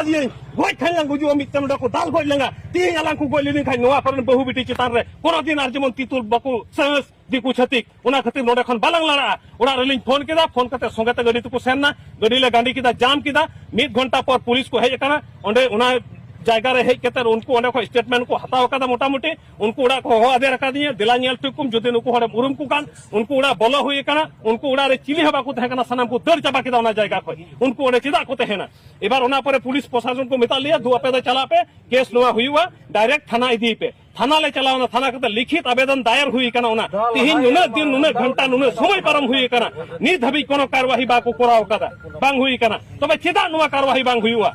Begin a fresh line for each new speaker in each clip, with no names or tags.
दिए goes Khan lung गुजु मितम डको दाल goes लंगा तीन अलग को गोज लेनी खाई नवा करन बहु बिटी चितान रे कोनो दिन आर जेमन तितुल बको सहस दिकु छतिक उना खातिर नोडे खन बालंग लड़ा उड़ा रेलिंग फोन केदा फोन कते संगते गाड़ी तुको सेनना गाड़ी ले गांडी केदा जाम केदा 1 घंटा पर पुलिस को हेज कना ओंडे उना जायगा रे हेज कते उनको ओंडे को स्टेटमेंट को हताव कदा मोटा मोटी उनको उड़ा को हो आदे रखा दिए दिला नेल टुकुम जदि नुको हडे मुरुम को कान उनको उड़ा बोलो हुई कना उनको उड़ा रे चिली हबा को तहकना सनम को दर चाबा केदा उना जायगा को उनको ओंडे चिदा को तहना एबार उना पर पुलिस प्रशासन को मिता लिया दो पे चला पे केस नुआ हुआ डायरेक्ट थाना इदी पे थाना ले चलावना थाना कते लिखित आवेदन दायर हुई कना उना तिहिन नुने दिन नुने घंटा नुने समय परम हुई कना नि धबी कोनो कार्यवाही बाको कोराव कदा बांग हुई कना तबे चेदा नुआ कार्यवाही बांग हुआ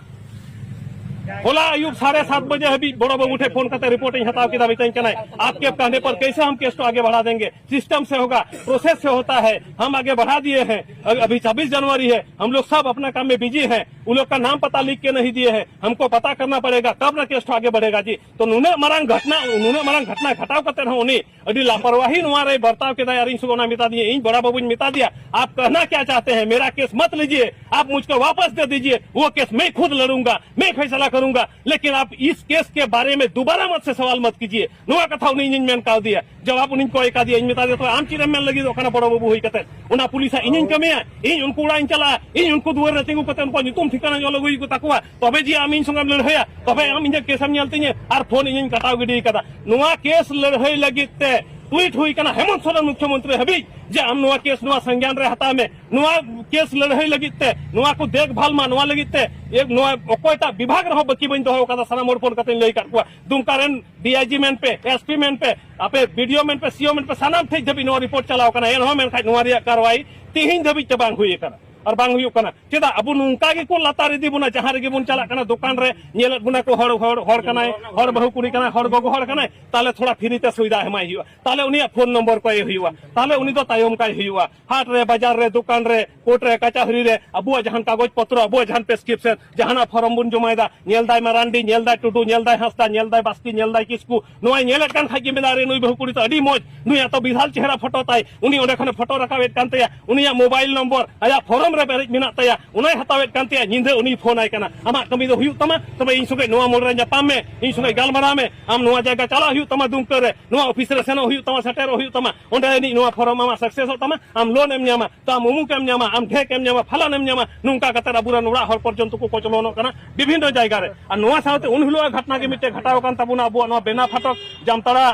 होला आयुब 7:30 बजे अभी बड़ो बाबू उठे फोन करते रिपोर्टिंग हटाव की दावी कना आपके कहने पर कैसे हम केस को आगे बढ़ा देंगे सिस्टम से होगा प्रोसेस से होता है हम आगे बढ़ा दिए हैं अभी 26 जनवरी है हम लोग सब अपना काम में बिजी हैं उन लोग का नाम पता लिख के नहीं दिए हैं हमको पता करना पड़ेगा तब ना केस तो आगे बढ़ेगा जी तो नुने मरंग घटना घटाव करते रहो उन्हीं अभी लापरवाही नुआरे बर्ताव के दायर इन सुगोना मिटा दिए इन बड़ा बाबू मिटा दिया आप कहना क्या चाहते हैं मेरा केस मत लीजिए आप मुझको वापस दे दीजिए वो केस मैं खुद लड़ूंगा मैं फैसला करूंगा लेकिन आप इस केस के बारे में दोबारा मत से सवाल मत कीजिए नुआ कथा उन्हीं इंजन में कहा दिया जब आप उन्हीं को एक दिया इन मिटा दिया तो आम चिरम में लगी तो खाना बड़ा बाबू हुई कहते उना पुलिस इंजन कमे इन उनको उड़ा इन चला इन उनको दुआर रतिंगु कहते उनको नितुम ठिकाना जो लगुई को तकुआ तबे जी आम इन संगम लड़हया तबे आम इन केस हम नेलतिने आर फोन इन कटाव गिडी कदा नुआ केस लड़हय लगिते ट्वीट हुई कना हेमंत सोरेन मुख्यमंत्री हबी जे आम नुआ केस नुआ संज्ञान रे हता में नुआ केस लड़हय लगिते नुआ को देखभाल मा नुआ लगिते एक नुआ ओकोयटा विभाग रहो बकी बन दो कदा सना मोर फोन कते लई काटकुआ दुमकारेन डीआईजी मेन पे एसपी मेन पे आपे वीडियो मेन पे सीओ मेन पे सनाम ठीक धबी नुआ रिपोर्ट चलाव कना एन हो मेन खाय नुआ रिया कार्रवाई तिहिन धबी ते बांग हुई कना और बांग हुई कना चेदा अब नुंका गे को लातार इदी बुना जहां रे बुन चला कना दुकान रे नेल बुना को हर कनाय हर बहु कुड़ी कना हर गगो हर कनाय ताले थोड़ा फ्री ते सुविधा हमाय हुआ ताले उनी फोन नंबर को हुआ ताले उनी तो तायम काय हुआ हाट रे बाजार रे दुकान रे कोर्ट रे कचहरी रे अबुआ जहां कागज पत्र अबुआ जहां प्रेस्क्रिप्शन जहां फॉर्म बुन जमायदा नेल दाय मारांडी नेल दाय टुडू नेल दाय हस्ता नेल दाय बास्की नेल दाय किसकू नोय नेल कान खाकी मेदारे नुई बहु कुड़ी तो अडी मौज नुई तो विशाल चेहरा फोटो ताय उनी ओडे खने फोटो रखावेत कानते उनी मोबाइल नंबर आया फॉर्म रे पेरेज मिना ताया उनाय हतावेत कानते निंदे उनी फोन आय कना आमा कमी दो हुयु तमा तबे इन सुगे नोआ मोर रे जापाम में इन सुगे गालमारा में आम नोआ जायगा चला हुयु तमा दुमकर रे नोआ ऑफिस रे सेनो हुयु तमा सेटेर हुयु तमा ओंडे नि नोआ फॉर्म आमा सक्सेस तमा आम लोन एम न्यामा ता मुमुक एम न्यामा आम ढेक एम न्यामा फलान एम न्यामा नुंका कतरा बुरा नोड़ा हर पर्यंत को कोचलोनो कना विभिन्न जायगा रे आ नोआ साथे उन हिलो घटना के मिटे घटाव कान तबुना अबुआ नोआ बेना फाटक जामताड़ा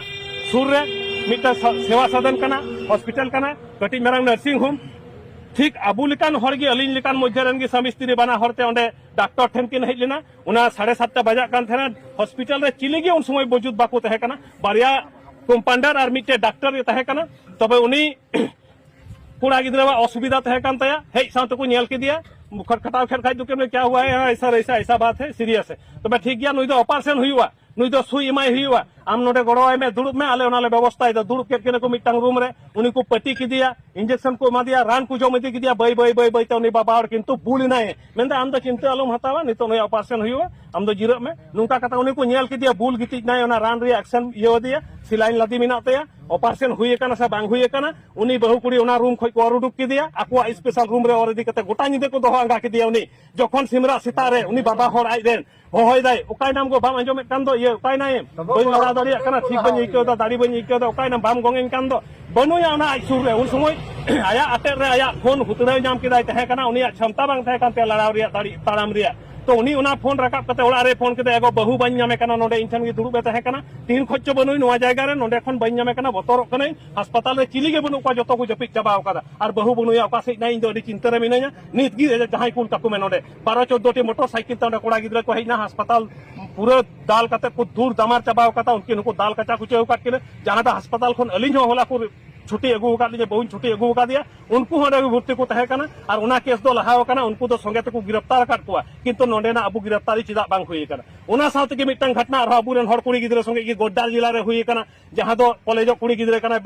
सुर रे मिटे सेवा सदन कना हॉस्पिटल कना कटी मेरांग नर्सिंग होम ठीक अबू लिकान हरगी अलिन लिकान मध्यरन की स्वामी स्त्री बना हरते ओंडे डॉक्टर ठेन किन हेज लेना उना 7:30 बजा कान थेना हॉस्पिटल रे चिलिगे उन समय मौजूद बाको तहे कना बारिया कंपाउंडर और मिटे डॉक्टर ये तहे कना तबे उनी कुड़ा गिद्रा असुविधा तहे कान तया हे साथ को नेल के दिया मुखर खटाव खेर खाई दुके में क्या हुआ है ऐसा बात है सीरियस है तबे ठीक गया नुई तो ऑपरेशन हुआ नुई तो सुई इमाय हुआ आम नोडे गड़ोय में दुड़ुब में आले ओनाले व्यवस्था है दुड़ुब के को मिटंग रूम रे उनी को पट्टी की दिया इंजेक्शन को मा दिया रान को जम इदी की दिया बई बई बई बई तो उनी बाबा और किंतु बुल नाय मेंदा आम तो चिंता आलम हतावा नि तो नय ऑपरेशन हुआ आम तो जीरो में नुका कता उनी को नेल की दिया बुल गिति नाय ओना रान रे एक्शन ये दिया सिलाइन लदी मिना तया ऑपरेशन हुई कना से बांग हुई कना उनी बहु कुड़ी ओना रूम खय को उडुक की दिया आको स्पेशल रूम रे और इदी कते गोटा निदे को दोहा अंगा की दिया उनी जखन सिमरा सितारे उनी बाबा हर आई देन होय दाय ओकाय नाम को बाम अंजोमेत कान दो ये ओकाय नाय बई लड़ा दरिया कना ठीक बन इको दा दाड़ी बन इको दा ओकाय नाम बाम गोंगेन कान दो बनुया ना सुर रे उन समय आया अटे रे आया फोन हुतरे नाम किदाय तहे कना उनी क्षमता बांग तहे कान ते लड़ाव रिया दाड़ी ताड़ाम रिया तो उनी उना फोन रकाब कते ओड़ा रे फोन कते एगो बहु बन नामे कना नोडे इंसान की दुड़ुबे तहे कना तीन खच्चो बनुई नोआ जायगा रे नोडे खन बन नामे कना बतरक कने अस्पताल रे चिलिगे बनु को जतो को जपिक चाबा ओकादा आर बहु बनुया ओका से नाइ दो चिंता रे मिनाया नित गी जहां कुल तकु में नोडे 12-14 टी मोटरसाइकिल तोडे कोड़ा गिद्रा को हेना अस्पताल पूरा दाल कते को दूर दमार चाबा ओकाता उनके नको दाल कचा कुचे ओकाट के जहां दा अस्पताल खन अलिन हो होला को छुट्टी अगू का दिया बहु छुट्टी अगू का दिया उनको हडे भर्ती को तहे कना और उना केस दो लहाव कना उनको तो संगे को गिरफ्तार काट को किंतु नोडे ना अबु गिरफ्तारी चिदा बांग हुई कना उना साथ के मिटंग घटना और अबुरन हर कुड़ी गिद्रे संगे की गोड्डा जिला रे हुई कना जहां दो कॉलेज कुड़ी गिद्रे कना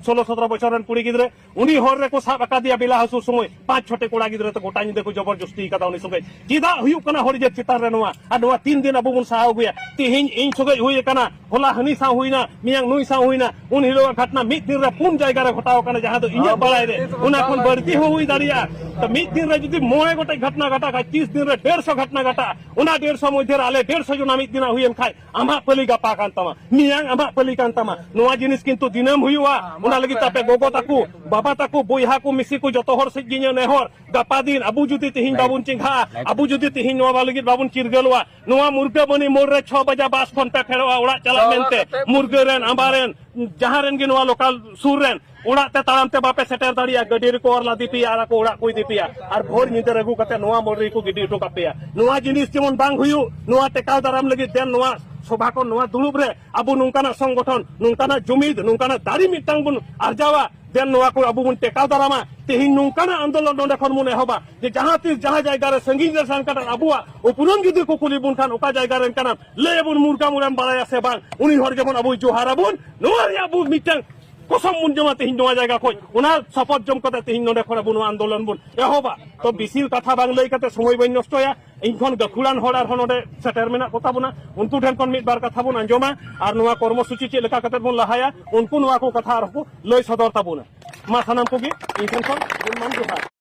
16-17 बछर रन कुड़ी गिद्रे उनी हर रे को साब अका दिया बिला हसु समय 5 छोटे कोड़ा गिद्रे तो गोटा नि देखो जबरदस्ती कदा उनी संगे चिदा हुई कना हर जे चितार रे नवा आ नवा 3 दिन अबु मुन साव गया तिहिन इन संगे हुई कना होला हनी सा हुईना मियांग नुई सा हुईना उन हिलो घटना मिट दिन रे पुन जायगा रे घटाव कने जहां दो इन्या बड़ाई रे उना खन बढ़ती हो हुई दाड़िया तो मिद दिन रे जुदी 9 गोटे घटना घटा खाय 30 दिन रे 150 घटना घटा उना 150 मध्य रे आले 150 जना मिद दिन हुयम खाय आमा पली गपा कान तमा मियांग आमा पली कान तमा नोआ जिनिस किंतु दिनम हुयुआ उना लगी तापे गोगो ताकू बाबा ताकू बोयहा को मिसी को जतो हर से गिने नेहर गपा दिन अबु जुदी तिहिन बाबुन चिंघा अबु जुदी तिहिन नोआ लगी बाबुन चिरगलवा नोआ मुर्गा बनी मोर रे 6 बजे बास फोन पे फेरवा उड़ा चला मेनते मुर्गा रेन आंबारेन जहां रेन गिनवा लोकल सुर रेन उड़ा ते ताराम ते बापे सेटर दाड़िया गडी रे को और लादी पिया को उड़ा कोई दी पिया और भोर निते रगु कते नोआ मोर रे को गिडी टो कापिया नोआ जिनिस जेमन बांग हुयु नोआ टेकाव दाराम लगी देन नोआ सभा को नोआ दुलुब रे अबु नुंकाना संगठन नुंकाना जुमिद नुंकाना दारी मिटांग बुन आरजावा देन नोआ को अबु बुन टेकाव दारामा तेहिन नुंकाना आंदोलन नोंडे खन मुने होबा जे जहां तीस जहां जायगा रे संगीन रे संकट अबुआ उपुरन जुदी को कुली बुन खान ओका जायगा रे काना ले बुन मुर्गा मुराम बालाया से बांग उनी हर जेमन अबु जोहारा बुन नोआ रे अबु मिटांग कसम मुन जमा तेहिन नोआ जायगा खोय उना सपोर्ट जम कते तेहिन नोंडे खन बुन आंदोलन बुन एहोबा तो बिसिल कथा बांग लई कते समय बइन नष्टया इनखन गखुड़ान हड़ार हनोडे सेटर मेना कोता बुना उनको ठेन कोन मिद बार कथा बुन अंजमा और नोआ कर्मसूची चे लेका कते बुन लहाया उनको नोआ को कथा आरको लय सदर ताबुना मा सानाम कोगी इनखन बुन मान जोहार